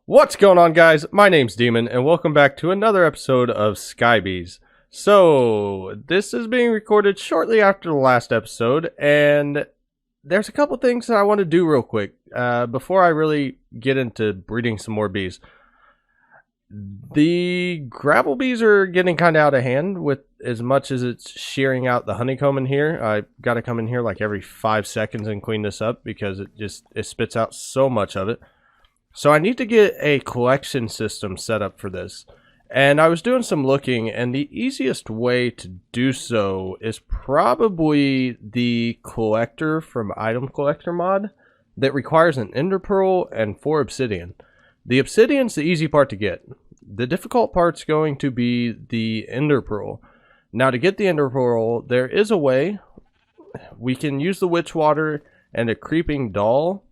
What's going on, guys? My name's Demon, and welcome back to another episode of Skybees. So, this is being recorded shortly after the last episode, and there's a couple things that I want to do real quick before I really get into breeding some more bees. The gravel bees are getting kind of out of hand with as much as it's shearing out the honeycomb in here. I got to come in here like every 5 seconds and clean this up because it spits out so much of it. So I need to get a collection system set up for this. And I was doing some looking, and the easiest way to do so is probably the collector from Item Collector mod that requires an ENDERPEARL and 4 Obsidian. The Obsidian's the easy part to get. The difficult part's going to be the ENDERPEARL. Now, to get the ENDERPEARL, there is a way. We can use the witch water and a creeping doll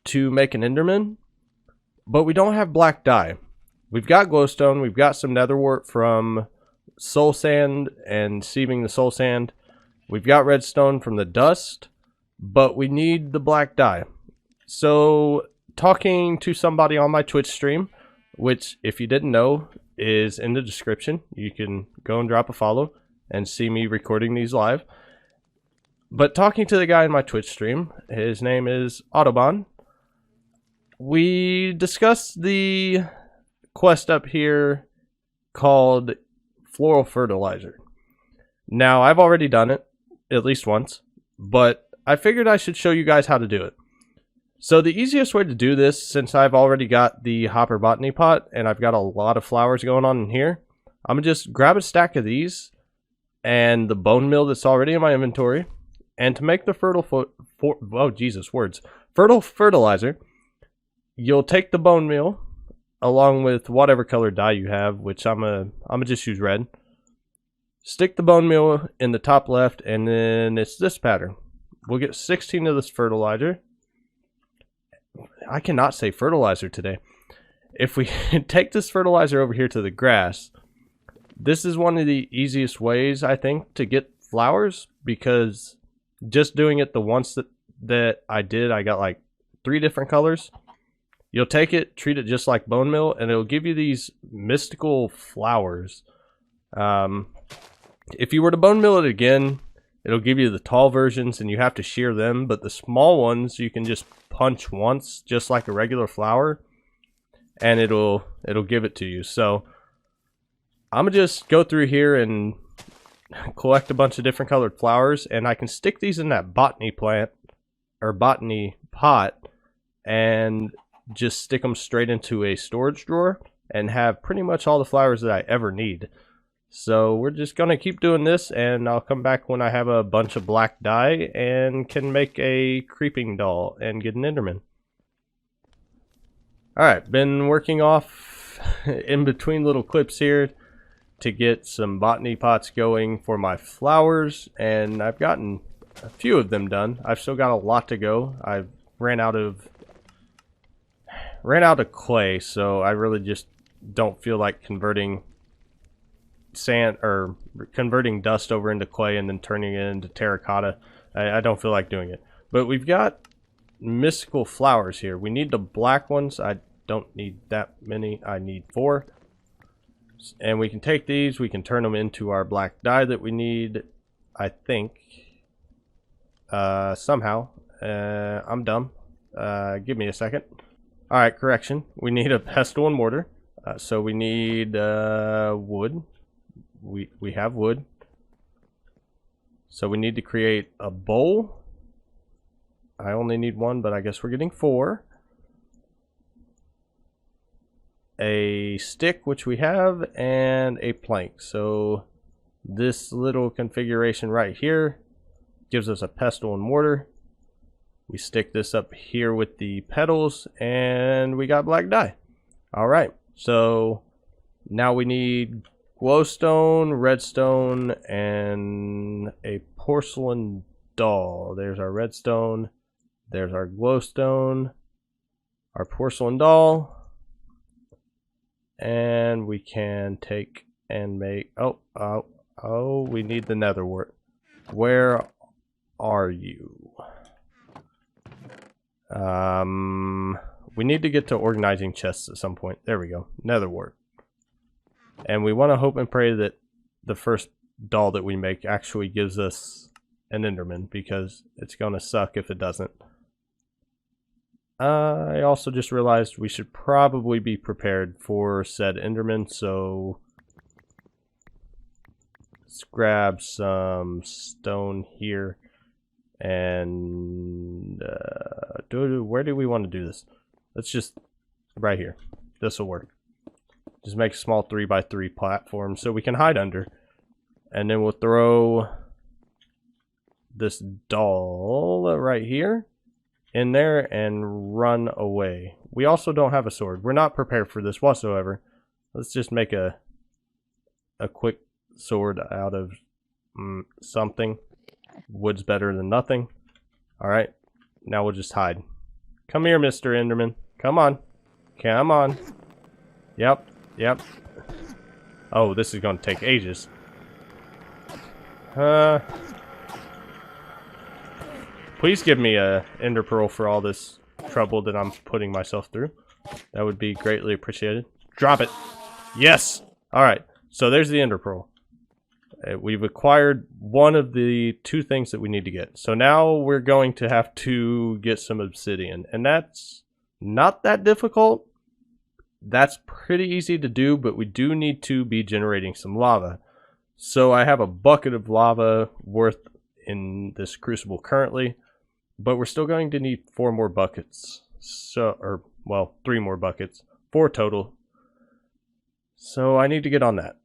to make an Enderman. But we don't have black dye. We've got glowstone, we've got some netherwort from soul sand and sieving the soul sand. We've got redstone from the dust, but we need the black dye. So, talking to somebody on my Twitch stream, which, if you didn't know, is in the description. You can go and drop a follow and see me recording these live. But talking to the guy in my Twitch stream, his name is Autobahn. We discussed the quest up here called Floral Fertilizer. Now, I've already done it, at least once, but I figured I should show you guys how to do it. So the easiest way to do this, since I've already got the hopper botany pot and I've got a lot of flowers going on in here, I'm going to just grab a stack of these and the bone meal that's already in my inventory. And to make the fertile fertilizer, you'll take the bone meal along with whatever color dye you have, which I'm gonna just use red. Stick the bone meal in the top left, and then it's this pattern. We'll get 16 of this fertilizer. I cannot say fertilizer today. If we take this fertilizer over here to the grass, this is one of the easiest ways, I think, to get flowers, because just doing it the once that I did, I got like 3 different colors. You'll take it, treat it just like bone meal, and it'll give you these mystical flowers. If you were to bone meal it again, it'll give you the tall versions, and you have to shear them. But the small ones, you can just punch once, just like a regular flower, and it'll give it to you. So I'm gonna just go through here and collect a bunch of different colored flowers, and I can stick these in that botany plant or botany pot, and just stick them straight into a storage drawer and have pretty much all the flowers that I ever need. So we're just gonna keep doing this, and I'll come back when I have a bunch of black dye and can make a creeping doll and get an Enderman. Alright, been working off in between little clips here to get some botany pots going for my flowers, and I've gotten a few of them done. I've still got a lot to go. I've ran out of clay, so I really just don't feel like converting sand or converting dust over into clay and then turning it into terracotta. I don't feel like doing it. But we've got mystical flowers here. We need the black ones. I don't need that many. I need 4. And we can take these, we can turn them into our black dye that we need, I think. Somehow. I'm dumb. Give me a second. Alright, correction. We need a pestle and mortar. So we need wood. We have wood. So we need to create a bowl. I only need 1, but I guess we're getting 4. A stick, which we have, and a plank. So this little configuration right here gives us a pestle and mortar. We stick this up here with the petals, and we got black dye. Alright, so now we need glowstone, redstone, and a porcelain doll. There's our redstone, there's our glowstone, our porcelain doll, and we can take and make, oh, we need the netherwort. Where are you? We need to get to organizing chests at some point. There we go. Nether wart. And we want to hope and pray that the first doll that we make actually gives us an Enderman, because it's going to suck if it doesn't. I also just realized we should probably be prepared for said Enderman, so let's grab some stone here. And where do we want to do this? Let's just right here. This will work. Just make a small 3x3 platform so we can hide under, and then we'll throw this doll right here in there and run away. We also don't have a sword. We're not prepared for this whatsoever. Let's just make a quick sword out of something. Wood's better than nothing. Alright, now we'll just hide. Come here, Mr. Enderman. Come on. Come on. Yep, yep. Oh, this is going to take ages. Please give me a ender pearl for all this trouble that I'm putting myself through. That would be greatly appreciated. Drop it. Yes. Alright, so there's the ender pearl. We've acquired one of the two things that we need to get. So now we're going to have to get some obsidian. And that's not that difficult. That's pretty easy to do, but we do need to be generating some lava. So I have a bucket of lava worth in this crucible currently, but we're still going to need 4 more buckets. So, well, 3 more buckets, 4 total. So I need to get on that.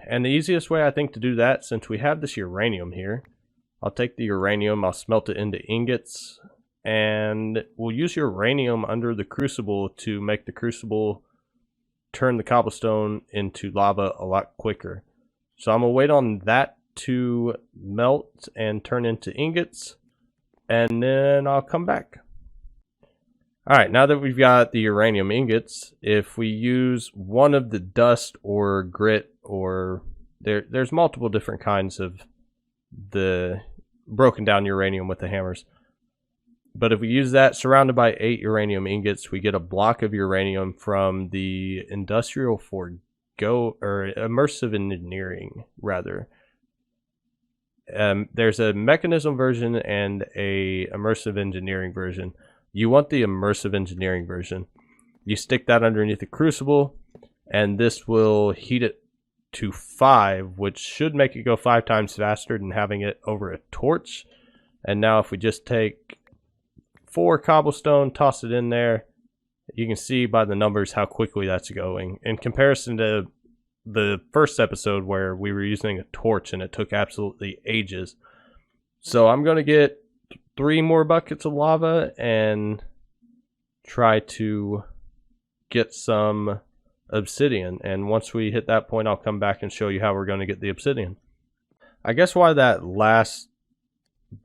And the easiest way I think to do that, since we have this uranium here, I'll take the uranium, I'll smelt it into ingots, and we'll use uranium under the crucible to make the crucible turn the cobblestone into lava a lot quicker. So I'm going to wait on that to melt and turn into ingots, and then I'll come back. Alright, now that we've got the uranium ingots, if we use one of the dust or grit, or there's multiple different kinds of the broken down uranium with the hammers. But if we use that surrounded by 8 uranium ingots, we get a block of uranium from the industrial immersive engineering, rather. There's a mechanism version and a immersive engineering version. You want the immersive engineering version. You stick that underneath the crucible, and this will heat it to 5, which should make it go 5 times faster than having it over a torch. And now if we just take 4 cobblestone, toss it in there, you can see by the numbers how quickly that's going. In comparison to the first episode where we were using a torch and it took absolutely ages. So I'm going to get 3 more buckets of lava and try to get some obsidian, and once we hit that point I'll come back and show you how we're going to get the obsidian. I guess while that last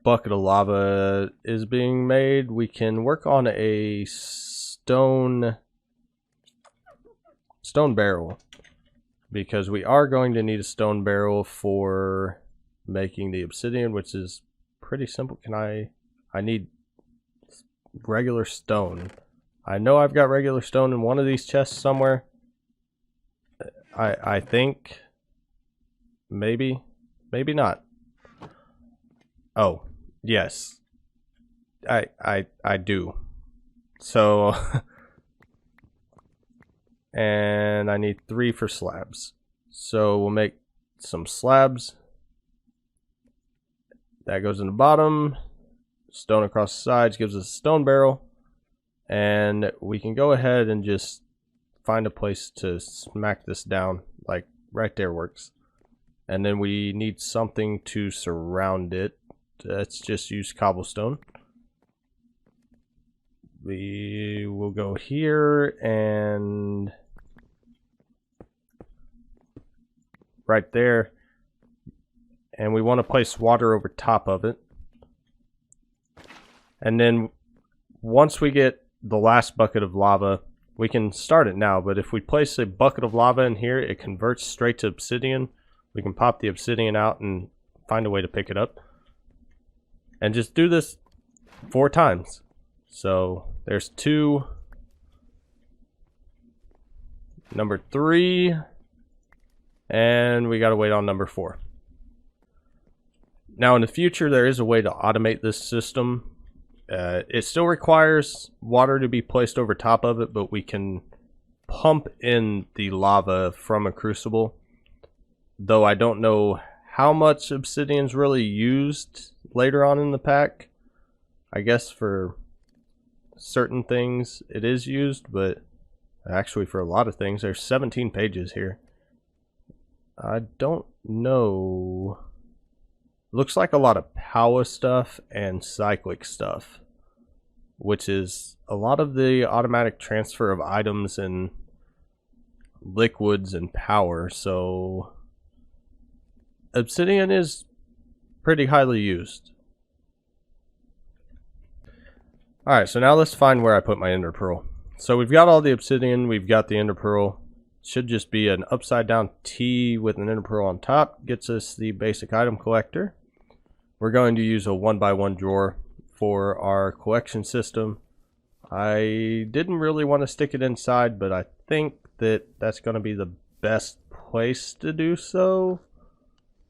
bucket of lava is being made, we can work on a stone barrel, because we are going to need a stone barrel for making the obsidian, which is pretty simple. I need regular stone. I know I've got regular stone in one of these chests somewhere. I think maybe not. Oh, yes. I do. So and I need 3 for slabs. So we'll make some slabs. That goes in the bottom. Stone across the sides gives us a stone barrel. And we can go ahead and just find a place to smack this down, like right there works. And then we need something to surround it. Let's just use cobblestone. We will go here and right there, and we want to place water over top of it. And then once we get the last bucket of lava, we can start it now, but if we place a bucket of lava in here, it converts straight to obsidian. We can pop the obsidian out and find a way to pick it up. And just do this 4 times. So there's 2, number 3, and we gotta wait on number 4. Now in the future there is a way to automate this system. It still requires water to be placed over top of it, but we can pump in the lava from a crucible. Though I don't know how much obsidian's really used later on in the pack. I guess for certain things it is used, but actually for a lot of things. There's 17 pages here. I don't know. Looks like a lot of power stuff and cyclic stuff, which is a lot of the automatic transfer of items and liquids and power. So obsidian is pretty highly used. Alright, so now let's find where I put my ender pearl. So we've got all the obsidian, we've got the ender pearl. Should just be an upside down T with an ender pearl on top. Gets us the basic item collector. We're going to use a 1x1 drawer for our collection system. I didn't really want to stick it inside, but I think that that's going to be the best place to do so.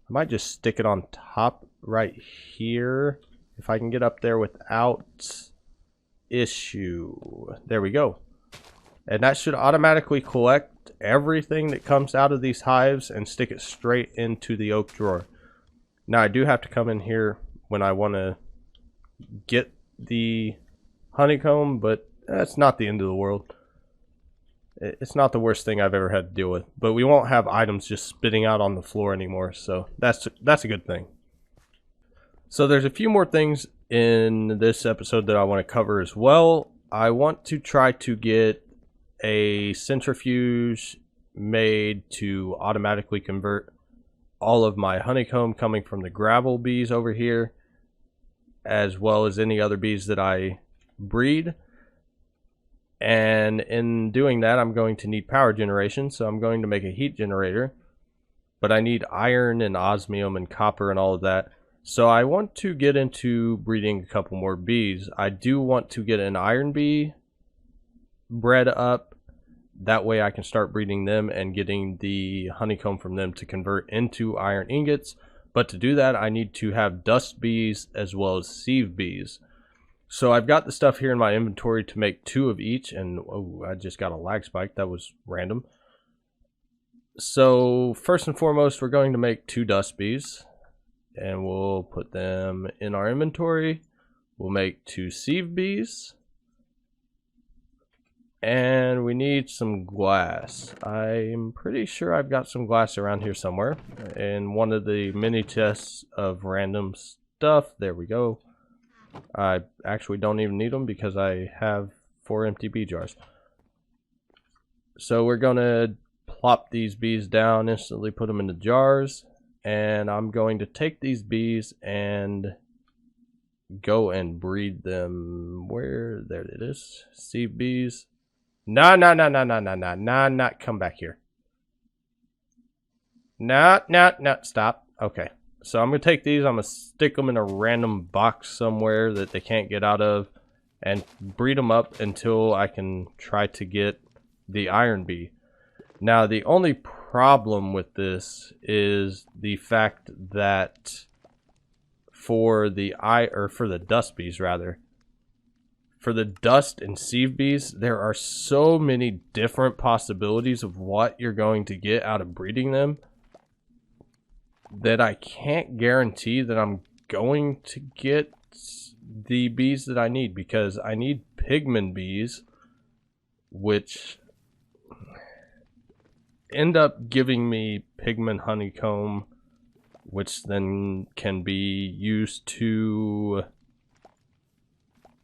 I might just stick it on top right here if I can get up there without issue. There we go. And that should automatically collect everything that comes out of these hives and stick it straight into the oak drawer. Now I do have to come in here when I want to get the honeycomb, but that's not the end of the world. It's not the worst thing I've ever had to deal with, but we won't have items just spitting out on the floor anymore, so that's a good thing. So there's a few more things in this episode that I want to cover as well. I want to try to get a centrifuge made to automatically convert all of my honeycomb coming from the gravel bees over here, as well as any other bees that I breed. And in doing that, I'm going to need power generation, so I'm going to make a heat generator. But I need iron and osmium and copper and all of that. So I want to get into breeding a couple more bees. I do want to get an iron bee bred up. That way I can start breeding them and getting the honeycomb from them to convert into iron ingots. But to do that, I need to have dust bees as well as sieve bees. So I've got the stuff here in my inventory to make 2 of each. And oh, I just got a lag spike. That was random. So first and foremost, we're going to make 2 dust bees. And we'll put them in our inventory. We'll make 2 sieve bees. And we need some glass. I'm pretty sure I've got some glass around here somewhere. In one of the mini chests of random stuff. There we go. I actually don't even need them because I have 4 empty bee jars. So we're going to plop these bees down, instantly put them in the jars. And I'm going to take these bees and go and breed them. Where? There it is. Sieve bees. No, not come back here. No, stop. Okay. So I'm going to take these, I'm going to stick them in a random box somewhere that they can't get out of and breed them up until I can try to get the iron bee. Now, the only problem with this is the fact that for the dust bees rather, for the dust and sieve bees, there are so many different possibilities of what you're going to get out of breeding them that I can't guarantee that I'm going to get the bees that I need, because I need pigman bees, which end up giving me pigman honeycomb, which then can be used to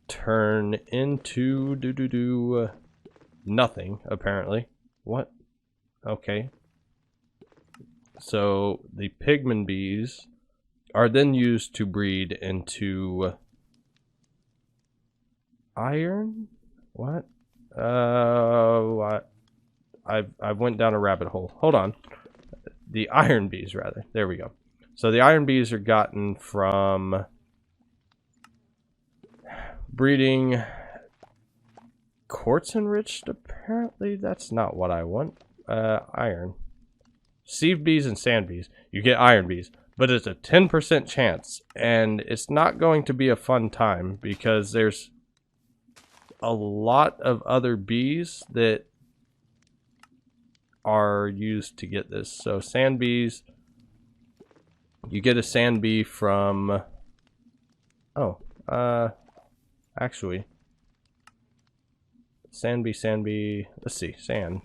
turn into nothing, apparently. What? Okay. So the pigman bees are then used to breed into iron? What? I went down a rabbit hole. Hold on. The iron bees, rather. There we go. So the iron bees are gotten from breeding quartz enriched. Apparently that's not what I want. iron. Sieve bees and sand bees. You get iron bees, but it's a 10% chance, and it's not going to be a fun time because there's a lot of other bees that are used to get this. So sand bees, you get a sand bee from, actually, sand bee, let's see, sand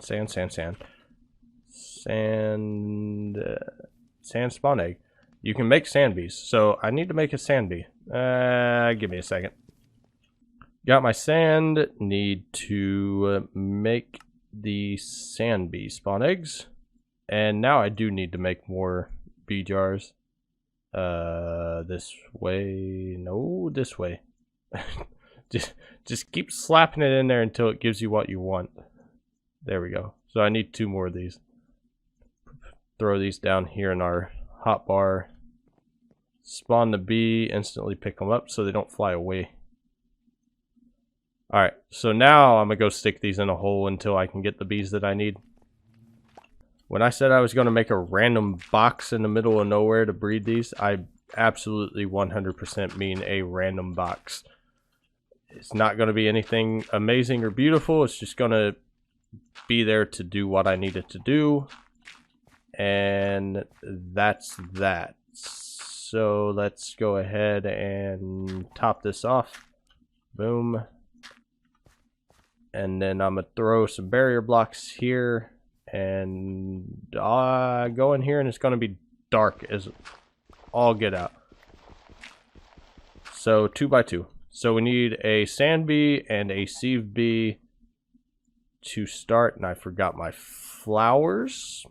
spawn egg. You can make sand bees, so I need to make a sand bee. Give me a second. Got my sand, need to make the sand bee spawn eggs, and now I do need to make more bee jars. This way, no, this way. just keep slapping it in there until it gives you what you want. There we go. So I need 2 more of these. Throw these down here in our hotbar. Spawn the bee, instantly pick them up so they don't fly away. Alright, so now I'm going to go stick these in a hole until I can get the bees that I need. When I said I was going to make a random box in the middle of nowhere to breed these, I absolutely 100% mean a random box. It's not going to be anything amazing or beautiful. It's just going to be there to do what I need it to do. And that's that. So let's go ahead and top this off. Boom. And then I'm going to throw some barrier blocks here. And go in here and it's going to be dark as all get out. So 2 by 2. So we need a sand bee and a sieve bee to start. And I forgot my flowers.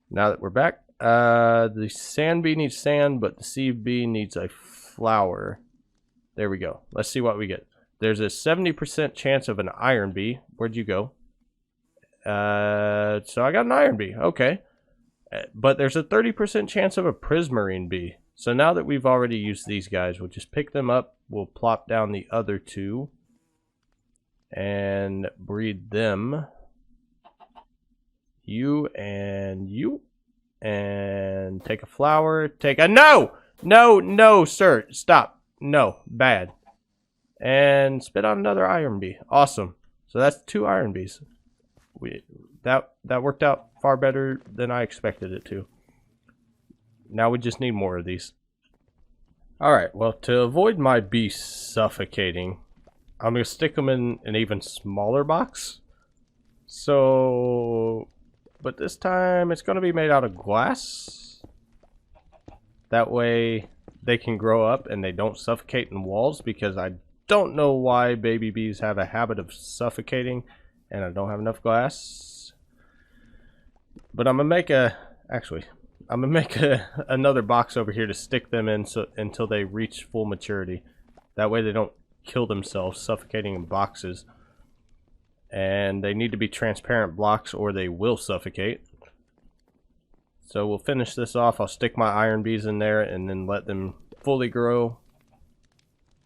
Now that we're back. The sand bee needs sand, but the sieve bee needs a flower. There we go. Let's see what we get. There's a 70% chance of an iron bee. Where'd you go? So I got an iron bee. Okay. But there's a 30% chance of a prismarine bee. So now that we've already used these guys, we'll just pick them up. We'll plop down the other 2 and breed them. You and you. And take a flower. Take a... No, sir. Stop. No. Bad. And spit on another iron bee. Awesome. So that's 2 iron bees. That worked out far better than I expected it to. Now we just need more of these. Alright, well, to avoid my bee suffocating, I'm going to stick them in an even smaller box. So... But this time it's going to be made out of glass. That way they can grow up and they don't suffocate in walls, because I don't know why baby bees have a habit of suffocating and I don't have enough glass. But I'm going to make another box over here to stick them in until they reach full maturity. That way they don't kill themselves suffocating in boxes. And they need to be transparent blocks or they will suffocate. So we'll finish this off. I'll stick my iron bees in there and then let them fully grow.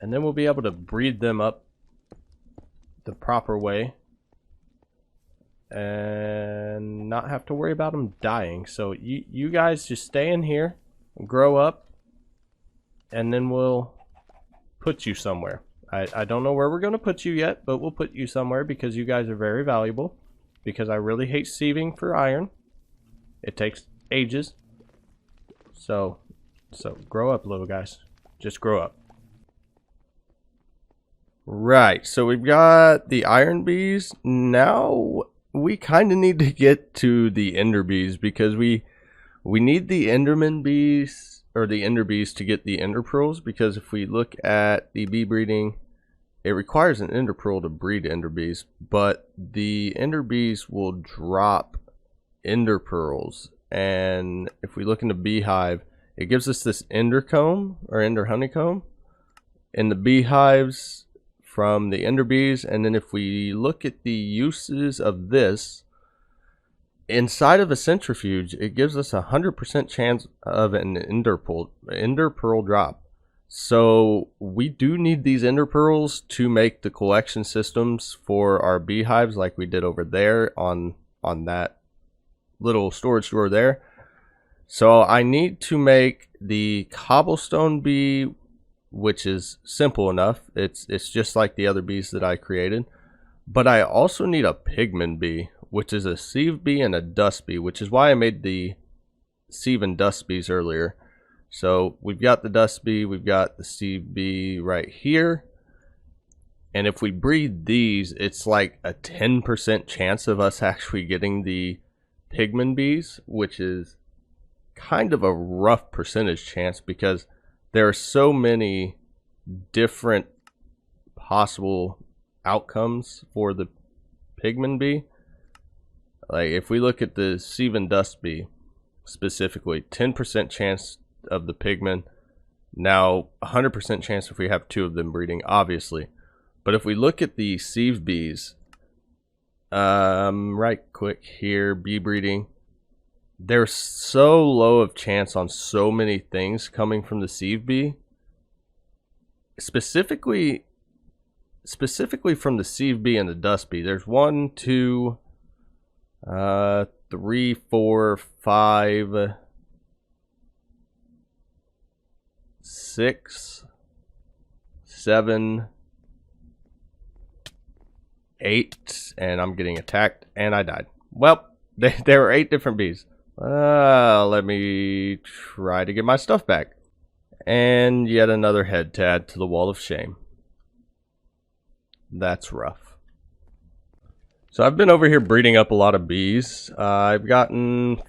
And then we'll be able to breed them up the proper way. And not have to worry about them dying. So you guys just stay in here, grow up, and then we'll put you somewhere. I don't know where we're going to put you yet, but we'll put you somewhere because you guys are very valuable. Because I really hate sieving for iron. It takes ages. So grow up, little guys. Just grow up. Right, so we've got the iron bees. Now we kind of need to get to the ender bees, because we need the enderman bees, or the ender bees, to get the ender pearls. Because if we look at the bee breeding, it requires an ender pearl to breed ender bees, but the ender bees will drop ender pearls. And if we look in the beehive, it gives us this ender comb or ender honeycomb in the beehives from the ender bees. And then if we look at the uses of this inside of a centrifuge, it gives us 100% chance of an ender pearl drop. So we do need these ender pearls to make the collection systems for our beehives, like we did over there on that little storage drawer there. So I need to make the cobblestone bee, which is simple enough. It's just like the other bees that I created. But I also need a pigment bee, which is a sieve bee and a dust bee, which is why I made the sieve and dust bees earlier. So we've got the dust bee, we've got the sieve bee right here. And if we breed these, it's like a 10% chance of us actually getting the pigment bees, which is kind of a rough percentage chance because there are so many different possible outcomes for the pigment bee. Like if we look at the sieve and dust bee specifically, 10% chance of the pigment. Now 100% chance if we have 2 of them breeding, obviously. But if we look at the sieve bees, right quick here, bee breeding, there's so low of chance on so many things coming from the sieve bee. Specifically from the sieve bee and the dust bee, there's 1, 2, 3, 4, 5, 6, 7, 8, and I'm getting attacked, and I died. Well, there were 8 different bees. Let me try to get my stuff back. And yet another head to add to the wall of shame. That's rough. So I've been over here breeding up a lot of bees. I've gotten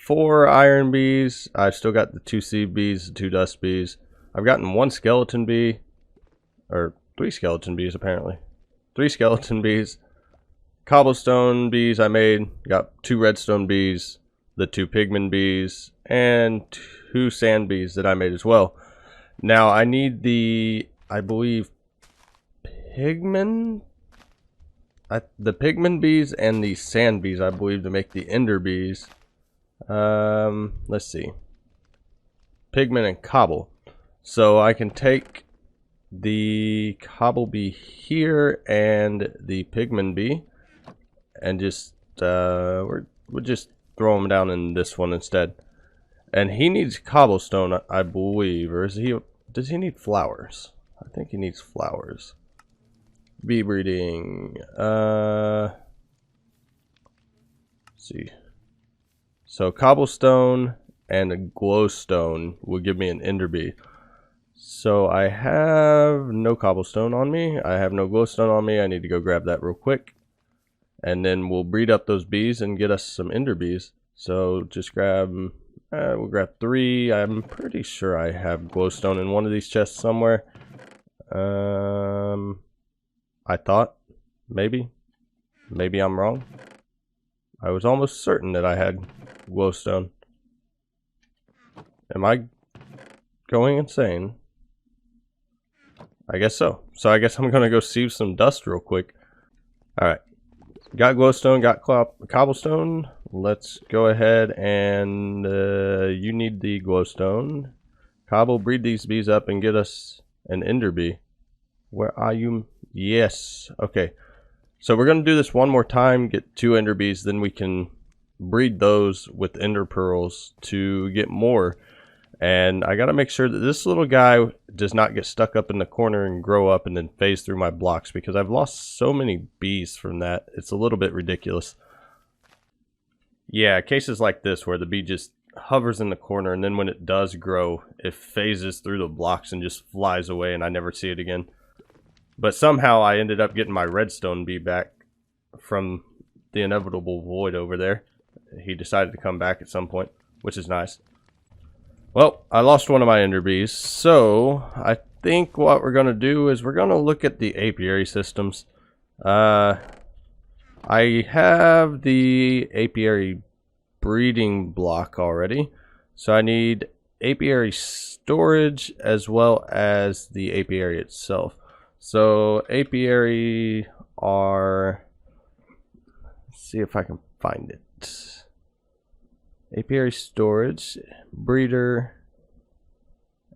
4 iron bees. I've still got the 2 sieve bees, 2 dust bees. I've gotten 1 skeleton bee, or 3 skeleton bees apparently. 3 skeleton bees. Cobblestone bees I made. Got 2 redstone bees, the 2 pigment bees, and 2 sand bees that I made as well. Now I need the, I believe, the pigment bees and the sand bees, I believe, to make the ender bees. Let's see. Pigment and cobble. So I can take the cobble bee here and the pigment bee and just we'll just throw them down in this one instead. And he needs cobblestone, I believe, or does he need flowers? I think he needs flowers. Bee breeding. Let's see. So cobblestone and a glowstone will give me an ender bee. So I have no cobblestone on me. I have no glowstone on me. I need to go grab that real quick. And then we'll breed up those bees and get us some ender bees. So just grab, we'll grab 3. I'm pretty sure I have glowstone in one of these chests somewhere. I thought, maybe I'm wrong. I was almost certain that I had glowstone. Am I going insane? I guess so. So I guess I'm gonna go sieve some dust real quick. Alright. Got glowstone, got cobblestone. Let's go ahead and you need the glowstone. Cobble, breed these bees up and get us an ender bee. Where are you? Yes. Okay. So we're going to do this one more time, get 2 ender bees, then we can breed those with ender pearls to get more. And I got to make sure that this little guy does not get stuck up in the corner and grow up and then phase through my blocks, because I've lost so many bees from that. It's a little bit ridiculous. Yeah, cases like this where the bee just hovers in the corner and then when it does grow, it phases through the blocks and just flies away and I never see it again. But somehow I ended up getting my redstone bee back from the inevitable void over there. He decided to come back at some point, which is nice. Well, I lost one of my ender bees, so I think what we're going to do is we're going to look at the apiary systems. I have the apiary breeding block already, so I need apiary storage as well as the apiary itself. So apiary are, let's see if I can find it. Apiary storage, breeder,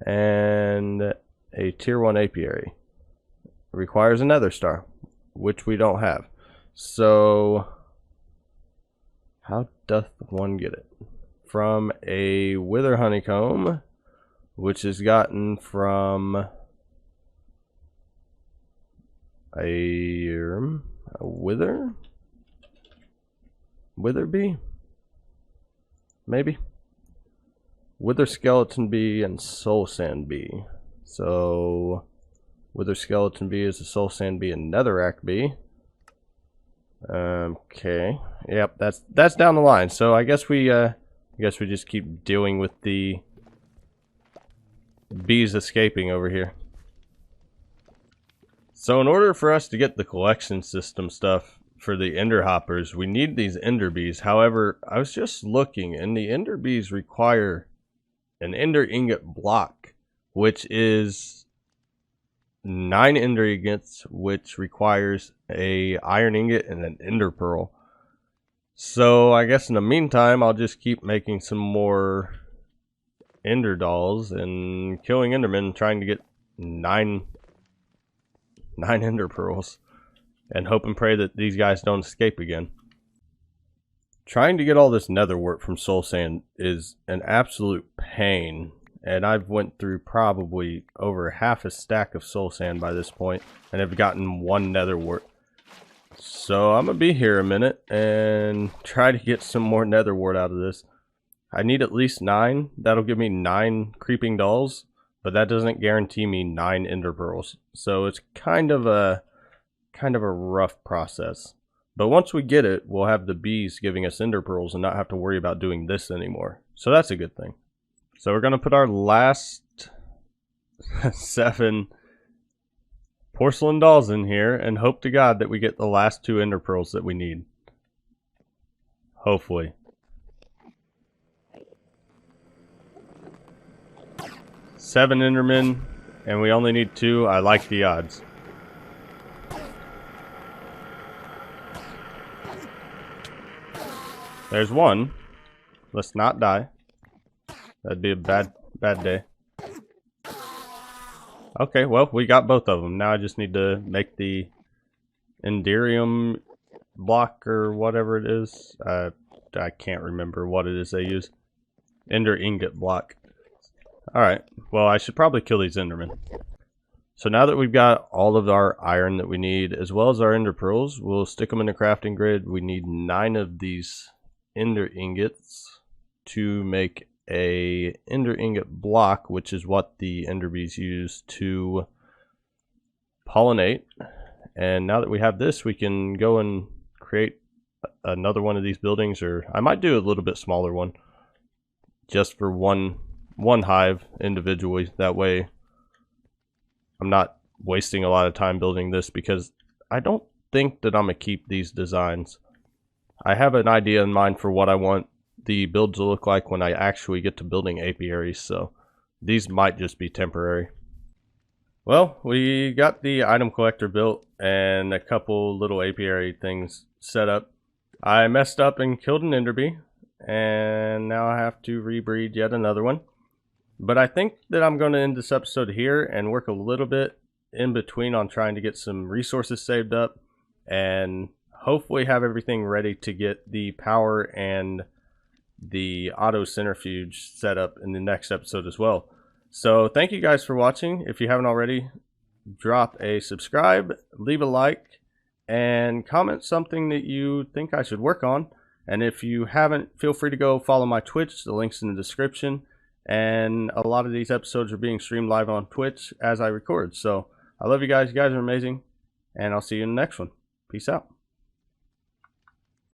and a tier 1 apiary. Requires a nether star, which we don't have. So How doth one get it? From a wither honeycomb, which is gotten from a wither bee, maybe wither skeleton bee and soul sand bee. So wither skeleton bee is a soul sand bee and netherrack bee. Okay, yep, that's down the line. So I guess we just keep dealing with the bees escaping over here. So in order for us to get the collection system stuff for the ender hoppers, we need these ender bees. However, I was just looking, and the ender bees require an ender ingot block, which is 9 ender ingots, which requires a iron ingot and an ender pearl. So I guess in the meantime, I'll just keep making some more ender dolls and killing endermen, trying to get 9 ender pearls, and hope and pray that these guys don't escape again. Trying to get all this nether wart from soul sand is an absolute pain, and I've went through probably over half a stack of soul sand by this point and have gotten 1 nether wart. So I'm gonna be here a minute and try to get some more nether wart out of this. I need at least 9. That'll give me 9 creeping dolls, but that doesn't guarantee me 9 ender pearls. So it's kind of a rough process. But once we get it, we'll have the bees giving us ender pearls and not have to worry about doing this anymore. So that's a good thing. So we're gonna put our last 7 porcelain dolls in here and hope to God that we get the last 2 ender pearls that we need. Hopefully. Seven endermen, and we only need 2. I like the odds. There's 1. Let's not die. That'd be a bad day. Okay, well, we got both of them. Now I just need to make the enderium block or whatever it is. I can't remember what it is they use. Ender ingot block. Alright, well, I should probably kill these endermen. So now that we've got all of our iron that we need, as well as our ender pearls, we'll stick them in the crafting grid. We need 9 of these ender ingots to make a ender ingot block, which is what the ender bees use to pollinate. And now that we have this, we can go and create another one of these buildings, or I might do a little bit smaller one just for one hive individually. That way I'm not wasting a lot of time building this, because I don't think that I'm gonna keep these designs. I have an idea in mind for what I want the build to look like when I actually get to building apiaries, so these might just be temporary. Well, we got the item collector built and a couple little apiary things set up. I messed up and killed an ender bee, and now I have to rebreed yet another one. But I think that I'm going to end this episode here and work a little bit in between on trying to get some resources saved up and hopefully have everything ready to get the power and the auto centrifuge set up in the next episode as well. So thank you guys for watching. If you haven't already, drop a subscribe, leave a like, and comment something that you think I should work on. And if you haven't, feel free to go follow my Twitch. The link's in the description. And a lot of these episodes are being streamed live on Twitch as I record. So I love you guys. You guys are amazing. And I'll see you in the next one. Peace out.